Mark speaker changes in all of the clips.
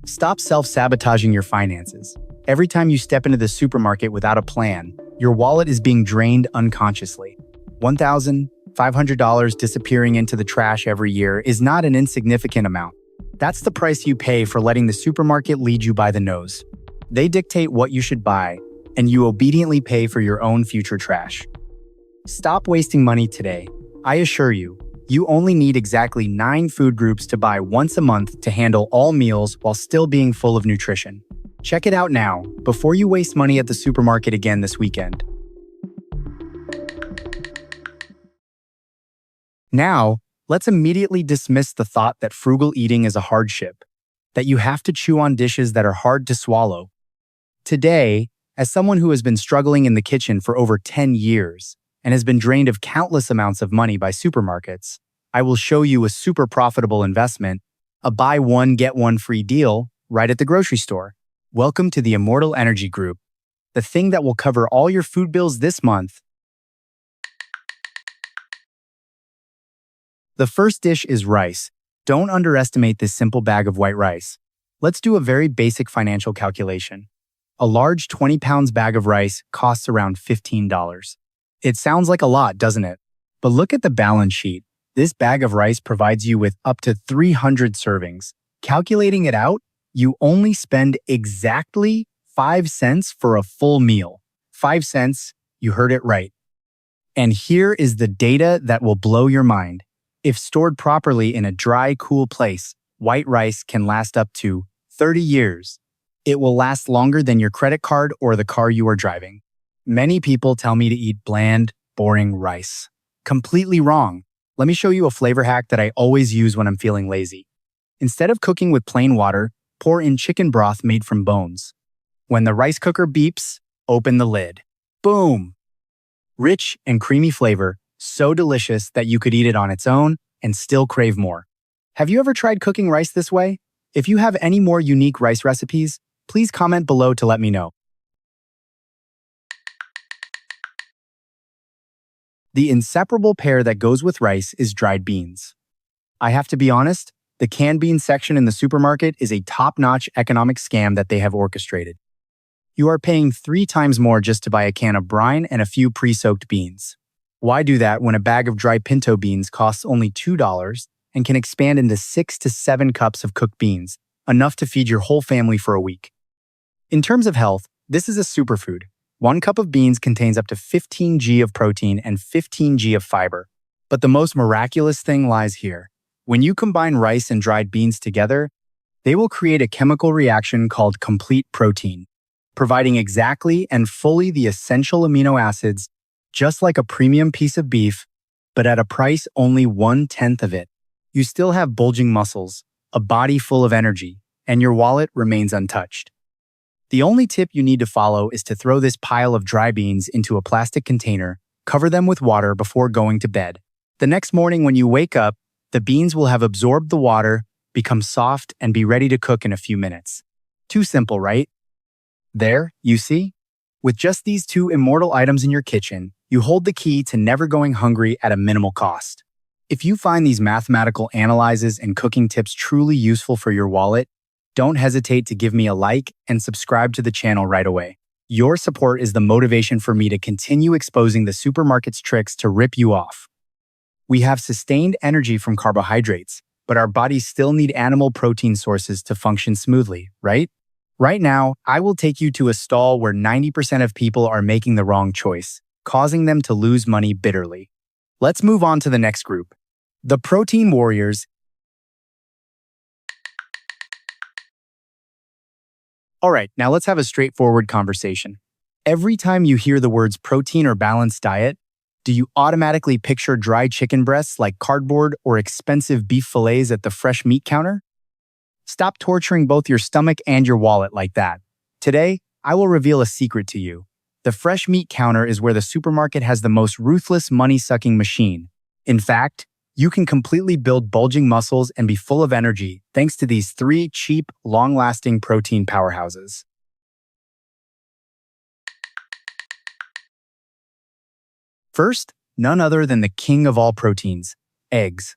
Speaker 1: Stop self-sabotaging your finances. Every time you step into the supermarket without a plan, your wallet is being drained unconsciously. $1,500 disappearing into the trash every year is not an insignificant amount. That's the price you pay for letting the supermarket lead you by the nose. They dictate what you should buy, and you obediently pay for your own future trash. Stop wasting money today. I assure you, you only need exactly 9 food groups to buy once a month to handle all meals while still being full of nutrition. Check it out now, before you waste money at the supermarket again this weekend. Now, let's immediately dismiss the thought that frugal eating is a hardship, that you have to chew on dishes that are hard to swallow. Today, as someone who has been struggling in the kitchen for over 10 years, and has been drained of countless amounts of money by supermarkets, I will show you a super profitable investment, a buy one, get one free deal right at the grocery store. Welcome to the Immortal Energy Group, the thing that will cover all your food bills this month. The first dish is rice. Don't underestimate this simple bag of white rice. Let's do a very basic financial calculation. A large 20 pounds bag of rice costs around $15. It sounds like a lot, doesn't it? But look at the balance sheet. This bag of rice provides you with up to 300 servings. Calculating it out, you only spend exactly 5 cents for a full meal. 5 cents, you heard it right. And here is the data that will blow your mind. If stored properly in a dry, cool place, white rice can last up to 30 years. It will last longer than your credit card or the car you are driving. Many people tell me to eat bland, boring rice. Completely wrong. Let me show you a flavor hack that I always use when I'm feeling lazy. Instead of cooking with plain water, pour in chicken broth made from bones. When the rice cooker beeps, open the lid. Boom! Rich and creamy flavor, so delicious that you could eat it on its own and still crave more. Have you ever tried cooking rice this way? If you have any more unique rice recipes, please comment below to let me know. The inseparable pair that goes with rice is dried beans. I have to be honest, the canned beans section in the supermarket is a top-notch economic scam that they have orchestrated. You are paying 3 times more just to buy a can of brine and a few pre-soaked beans. Why do that when a bag of dry pinto beans costs only $2 and can expand into 6 to 7 cups of cooked beans, enough to feed your whole family for a week? In terms of health, this is a superfood. 1 cup of beans contains up to 15 g of protein and 15 g of fiber. But the most miraculous thing lies here. When you combine rice and dried beans together, they will create a chemical reaction called complete protein, providing exactly and fully the essential amino acids, just like a premium piece of beef, but at a price only 1/10 of it. You still have bulging muscles, a body full of energy, and your wallet remains untouched. The only tip you need to follow is to throw this pile of dry beans into a plastic container, cover them with water before going to bed. The next morning when you wake up, the beans will have absorbed the water, become soft, and be ready to cook in a few minutes. Too simple, right? There, you see? With just these 2 immortal items in your kitchen, you hold the key to never going hungry at a minimal cost. If you find these mathematical analyses and cooking tips truly useful for your wallet, don't hesitate to give me a like and subscribe to the channel right away. Your support is the motivation for me to continue exposing the supermarket's tricks to rip you off. We have sustained energy from carbohydrates, but our bodies still need animal protein sources to function smoothly, right? Right now, I will take you to a stall where 90% of people are making the wrong choice, causing them to lose money bitterly. Let's move on to the next group. The protein warriors. All right, now let's have a straightforward conversation. Every time you hear the words protein or balanced diet, do you automatically picture dry chicken breasts like cardboard or expensive beef fillets at the fresh meat counter? Stop torturing both your stomach and your wallet like that. Today, I will reveal a secret to you. The fresh meat counter is where the supermarket has the most ruthless money-sucking machine. In fact, you can completely build bulging muscles and be full of energy thanks to these 3 cheap, long-lasting protein powerhouses. First, none other than the king of all proteins, eggs.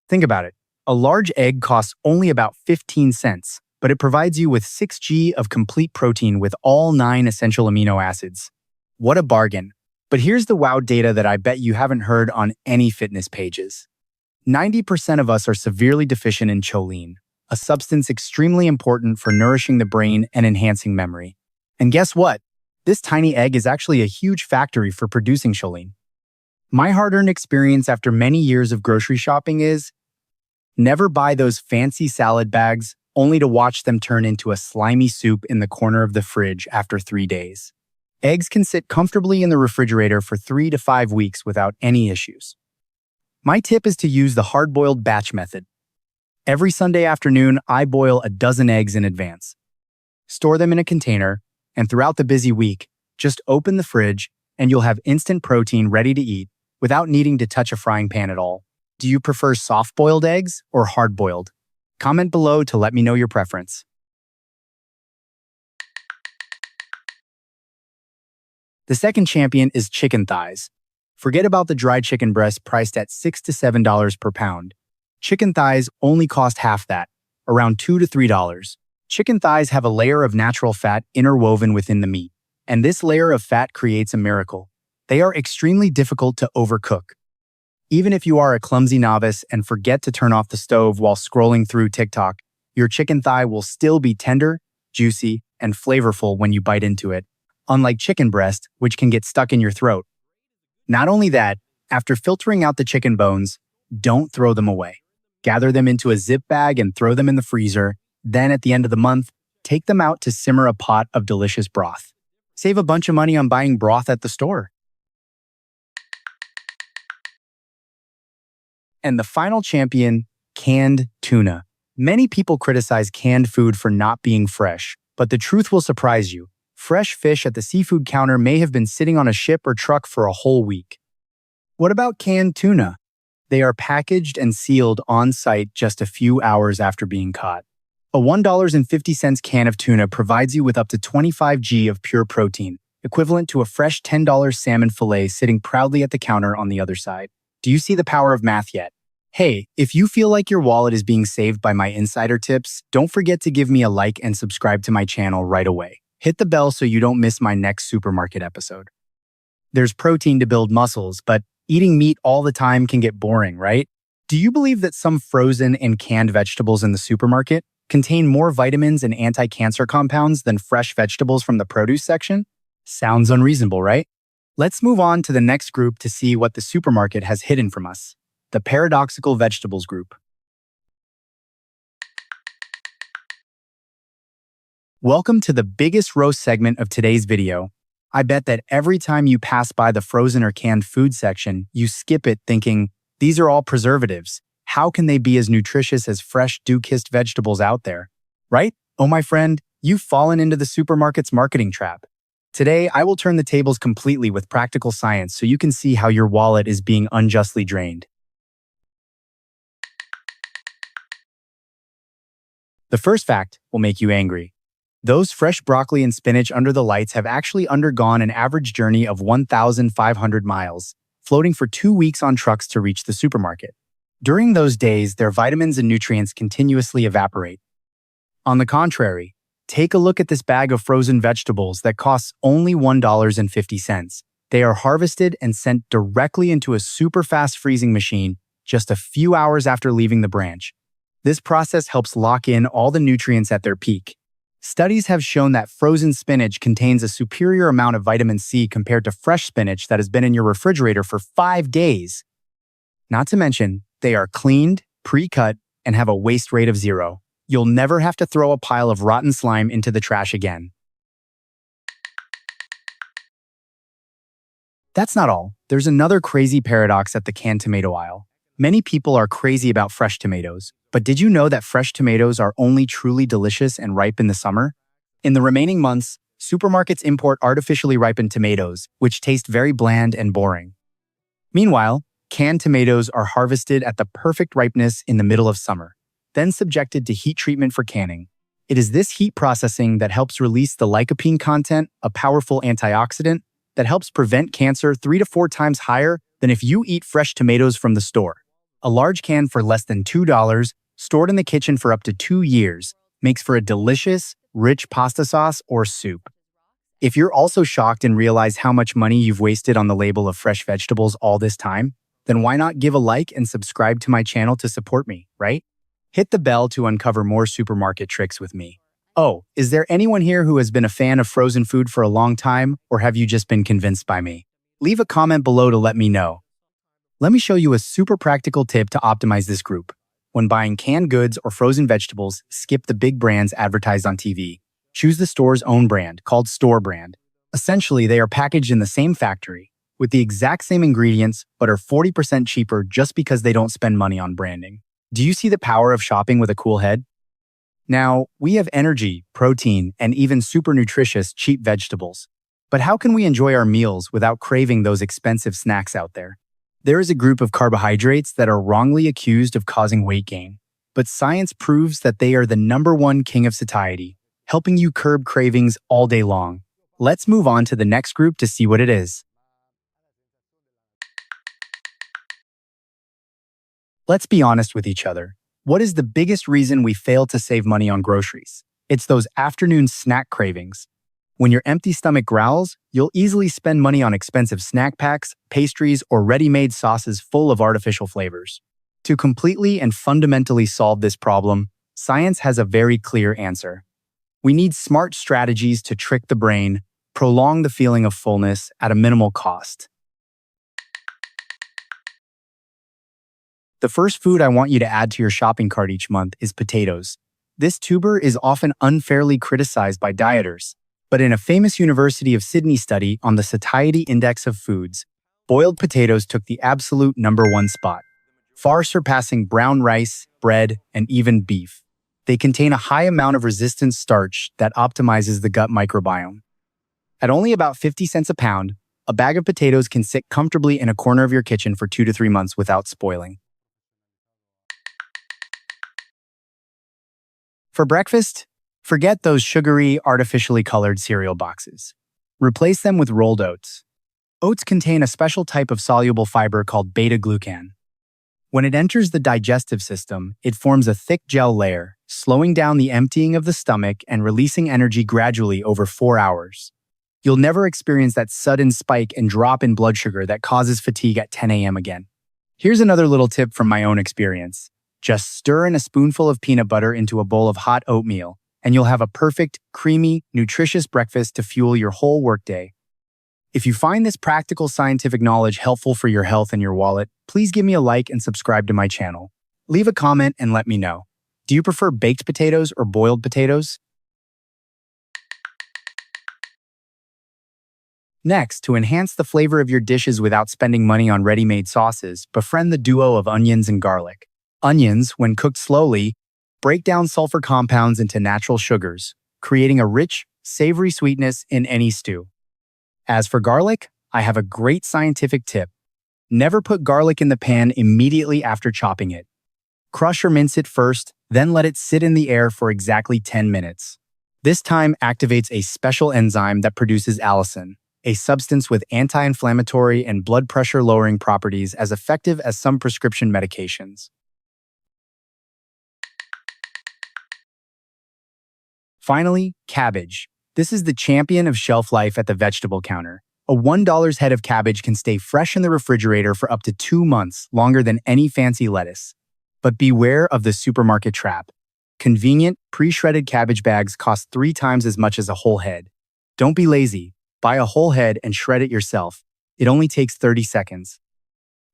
Speaker 1: Think about it. A large egg costs only about 15 cents, but it provides you with 6 g of complete protein with all 9 essential amino acids. What a bargain. But here's the wow data that I bet you haven't heard on any fitness pages. 90% of us are severely deficient in choline, a substance extremely important for nourishing the brain and enhancing memory. And guess what? This tiny egg is actually a huge factory for producing choline. My hard-earned experience after many years of grocery shopping is never buy those fancy salad bags only to watch them turn into a slimy soup in the corner of the fridge after 3 days. Eggs can sit comfortably in the refrigerator for 3 to 5 weeks without any issues. My tip is to use the hard-boiled batch method. Every Sunday afternoon, I boil a dozen eggs in advance. Store them in a container, and throughout the busy week, just open the fridge and you'll have instant protein ready to eat without needing to touch a frying pan at all. Do you prefer soft-boiled eggs or hard-boiled? Comment below to let me know your preference. The second champion is chicken thighs. Forget about the dried chicken breast priced at $6 to $7 per pound. Chicken thighs only cost half that, around $2 to $3. Chicken thighs have a layer of natural fat interwoven within the meat, and this layer of fat creates a miracle. They are extremely difficult to overcook. Even if you are a clumsy novice and forget to turn off the stove while scrolling through TikTok, your chicken thigh will still be tender, juicy, and flavorful when you bite into it, unlike chicken breast, which can get stuck in your throat. Not only that, after filtering out the chicken bones, don't throw them away. Gather them into a zip bag and throw them in the freezer. Then at the end of the month, take them out to simmer a pot of delicious broth. Save a bunch of money on buying broth at the store. And the final champion, canned tuna. Many people criticize canned food for not being fresh, but the truth will surprise you. Fresh fish at the seafood counter may have been sitting on a ship or truck for a whole week. What about canned tuna? They are packaged and sealed on site just a few hours after being caught. A $1.50 can of tuna provides you with up to 25 g of pure protein, equivalent to a fresh $10 salmon fillet sitting proudly at the counter on the other side. Do you see the power of math yet? Hey, if you feel like your wallet is being saved by my insider tips, don't forget to give me a like and subscribe to my channel right away. Hit the bell so you don't miss my next supermarket episode. There's protein to build muscles, but eating meat all the time can get boring, right? Do you believe that some frozen and canned vegetables in the supermarket contain more vitamins and anti-cancer compounds than fresh vegetables from the produce section? Sounds unreasonable, right? Let's move on to the next group to see what the supermarket has hidden from us. The paradoxical vegetables group. Welcome to the biggest roast segment of today's video. I bet that every time you pass by the frozen or canned food section, you skip it thinking, these are all preservatives. How can they be as nutritious as fresh, dew-kissed vegetables out there? Right? Oh, my friend, you've fallen into the supermarket's marketing trap. Today, I will turn the tables completely with practical science so you can see how your wallet is being unjustly drained. The first fact will make you angry. Those fresh broccoli and spinach under the lights have actually undergone an average journey of 1,500 miles, floating for 2 weeks on trucks to reach the supermarket. During those days, their vitamins and nutrients continuously evaporate. On the contrary, take a look at this bag of frozen vegetables that costs only $1.50. They are harvested and sent directly into a super fast freezing machine just a few hours after leaving the branch. This process helps lock in all the nutrients at their peak. Studies have shown that frozen spinach contains a superior amount of vitamin C compared to fresh spinach that has been in your refrigerator for 5 days. Not to mention, they are cleaned, pre-cut, and have a waste rate of 0. You'll never have to throw a pile of rotten slime into the trash again. That's not all. There's another crazy paradox at the canned tomato aisle. Many people are crazy about fresh tomatoes, but did you know that fresh tomatoes are only truly delicious and ripe in the summer? In the remaining months, supermarkets import artificially ripened tomatoes, which taste very bland and boring. Meanwhile, canned tomatoes are harvested at the perfect ripeness in the middle of summer, then subjected to heat treatment for canning. It is this heat processing that helps release the lycopene content, a powerful antioxidant that helps prevent cancer 3 to 4 times higher than if you eat fresh tomatoes from the store. A large can for less than $2, stored in the kitchen for up to 2 years, makes for a delicious, rich pasta sauce or soup. If you're also shocked and realize how much money you've wasted on the label of fresh vegetables all this time, then why not give a like and subscribe to my channel to support me, right? Hit the bell to uncover more supermarket tricks with me. Oh, is there anyone here who has been a fan of frozen food for a long time, or have you just been convinced by me? Leave a comment below to let me know. Let me show you a super practical tip to optimize this group. When buying canned goods or frozen vegetables, skip the big brands advertised on TV. Choose the store's own brand, called store brand. Essentially, they are packaged in the same factory, with the exact same ingredients, but are 40% cheaper just because they don't spend money on branding. Do you see the power of shopping with a cool head? Now, we have energy, protein, and even super nutritious, cheap vegetables. But how can we enjoy our meals without craving those expensive snacks out there? There is a group of carbohydrates that are wrongly accused of causing weight gain, but science proves that they are the #1 king of satiety, helping you curb cravings all day long. Let's move on to the next group to see what it is. Let's be honest with each other. What is the biggest reason we fail to save money on groceries? It's those afternoon snack cravings. When your empty stomach growls, you'll easily spend money on expensive snack packs, pastries, or ready-made sauces full of artificial flavors. To completely and fundamentally solve this problem, science has a very clear answer. We need smart strategies to trick the brain, prolong the feeling of fullness at a minimal cost. The first food I want you to add to your shopping cart each month is potatoes. This tuber is often unfairly criticized by dieters, but in a famous University of Sydney study on the satiety index of foods, boiled potatoes took the absolute #1 spot, far surpassing brown rice, bread, and even beef. They contain a high amount of resistant starch that optimizes the gut microbiome. At only about 50 cents a pound, a bag of potatoes can sit comfortably in a corner of your kitchen for 2 to 3 months without spoiling. For breakfast, forget those sugary, artificially colored cereal boxes. Replace them with rolled oats. Oats contain a special type of soluble fiber called beta-glucan. When it enters the digestive system, it forms a thick gel layer, slowing down the emptying of the stomach and releasing energy gradually over 4 hours. You'll never experience that sudden spike and drop in blood sugar that causes fatigue at 10 a.m. again. Here's another little tip from my own experience. Just stir in a spoonful of peanut butter into a bowl of hot oatmeal, and you'll have a perfect, creamy, nutritious breakfast to fuel your whole workday. If you find this practical scientific knowledge helpful for your health and your wallet, please give me a like and subscribe to my channel. Leave a comment and let me know. Do you prefer baked potatoes or boiled potatoes? Next, to enhance the flavor of your dishes without spending money on ready-made sauces, befriend the duo of onions and garlic. Onions, when cooked slowly, break down sulfur compounds into natural sugars, creating a rich, savory sweetness in any stew. As for garlic, I have a great scientific tip. Never put garlic in the pan immediately after chopping it. Crush or mince it first, then let it sit in the air for exactly 10 minutes. This time activates a special enzyme that produces allicin, a substance with anti-inflammatory and blood pressure-lowering properties as effective as some prescription medications. Finally, cabbage. This is the champion of shelf life at the vegetable counter. A $1 head of cabbage can stay fresh in the refrigerator for up to 2 months, longer than any fancy lettuce. But beware of the supermarket trap. Convenient, pre-shredded cabbage bags cost 3 times as much as a whole head. Don't be lazy. Buy a whole head and shred it yourself. It only takes 30 seconds.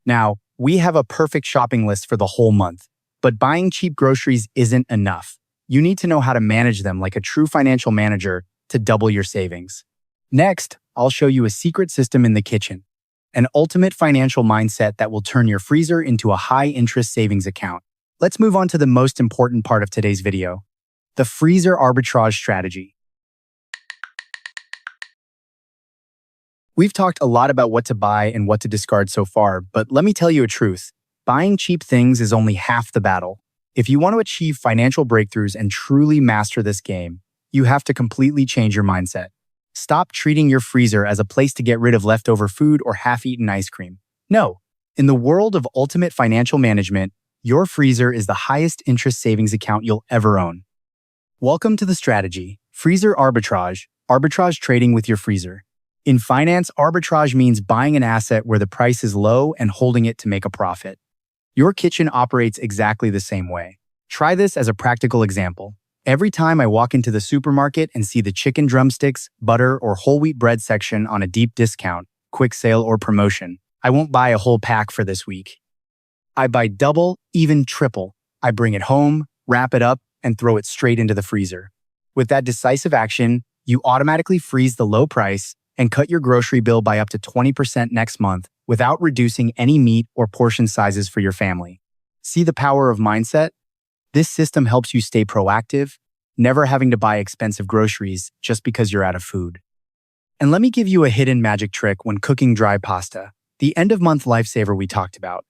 Speaker 1: Now, we have a perfect shopping list for the whole month. But buying cheap groceries isn't enough. You need to know how to manage them like a true financial manager to double your savings. Next, I'll show you a secret system in the kitchen, an ultimate financial mindset that will turn your freezer into a high-interest savings account. Let's move on to the most important part of today's video, the freezer arbitrage strategy. We've talked a lot about what to buy and what to discard so far, but let me tell you a truth. Buying cheap things is only half the battle. If you want to achieve financial breakthroughs and truly master this game, you have to completely change your mindset. Stop treating your freezer as a place to get rid of leftover food or half-eaten ice cream. No, in the world of ultimate financial management, your freezer is the highest interest savings account you'll ever own. Welcome to the strategy, freezer arbitrage trading with your freezer. In finance, arbitrage means buying an asset where the price is low and holding it to make a profit. Your kitchen operates exactly the same way. Try this as a practical example. Every time I walk into the supermarket and see the chicken drumsticks, butter, or whole wheat bread section on a deep discount, quick sale, or promotion, I won't buy a whole pack for this week. I buy double, even triple. I bring it home, wrap it up, and throw it straight into the freezer. With that decisive action, you automatically freeze the low price and cut your grocery bill by up to 20% next month without reducing any meat or portion sizes for your family. See the power of mindset? This system helps you stay proactive, never having to buy expensive groceries just because you're out of food. And let me give you a hidden magic trick when cooking dry pasta, the end-of-month lifesaver we talked about.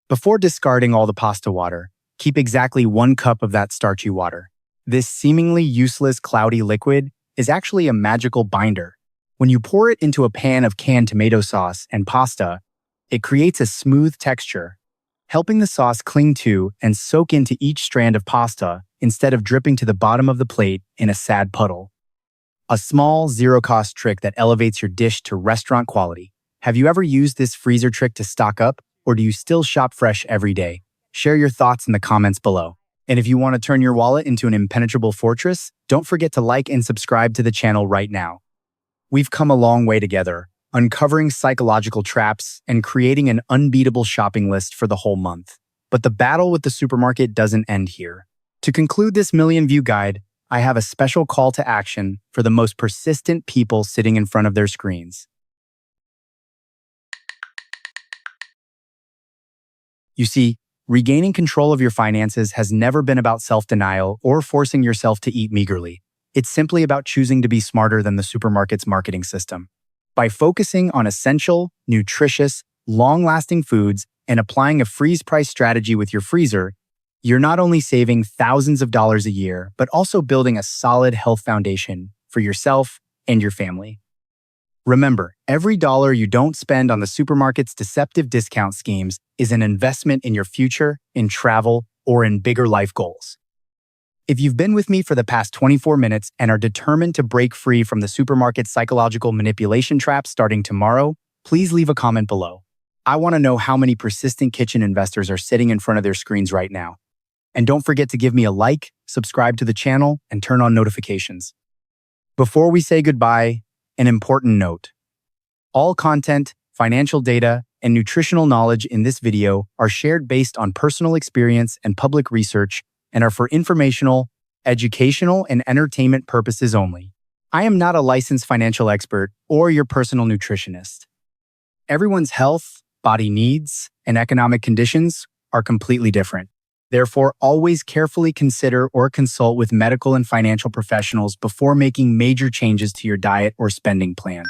Speaker 1: Before discarding all the pasta water, keep exactly 1 cup of that starchy water. This seemingly useless cloudy liquid is actually a magical binder. When you pour it into a pan of canned tomato sauce and pasta, it creates a smooth texture, helping the sauce cling to and soak into each strand of pasta instead of dripping to the bottom of the plate in a sad puddle. A small, zero-cost trick that elevates your dish to restaurant quality. Have you ever used this freezer trick to stock up, or do you still shop fresh every day? Share your thoughts in the comments below. And if you want to turn your wallet into an impenetrable fortress, don't forget to like and subscribe to the channel right now. We've come a long way together, uncovering psychological traps and creating an unbeatable shopping list for the whole month. But the battle with the supermarket doesn't end here. To conclude this million-view guide, I have a special call to action for the most persistent people sitting in front of their screens. You see, regaining control of your finances has never been about self-denial or forcing yourself to eat meagerly. It's simply about choosing to be smarter than the supermarket's marketing system. By focusing on essential, nutritious, long-lasting foods and applying a freeze-price strategy with your freezer, you're not only saving thousands of dollars a year, but also building a solid health foundation for yourself and your family. Remember, every dollar you don't spend on the supermarket's deceptive discount schemes is an investment in your future, in travel, or in bigger life goals. If you've been with me for the past 24 minutes and are determined to break free from the supermarket's psychological manipulation trap starting tomorrow, please leave a comment below. I want to know how many persistent kitchen investors are sitting in front of their screens right now. And don't forget to give me a like, subscribe to the channel, and turn on notifications. Before we say goodbye, an important note. All content, financial data, and nutritional knowledge in this video are shared based on personal experience and public research and are for informational, educational, and entertainment purposes only. I am not a licensed financial expert or your personal nutritionist. Everyone's health, body needs, and economic conditions are completely different. Therefore, always carefully consider or consult with medical and financial professionals before making major changes to your diet or spending plan.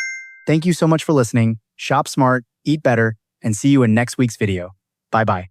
Speaker 1: Thank you so much for listening. Shop smart, eat better, and see you in next week's video. Bye-bye.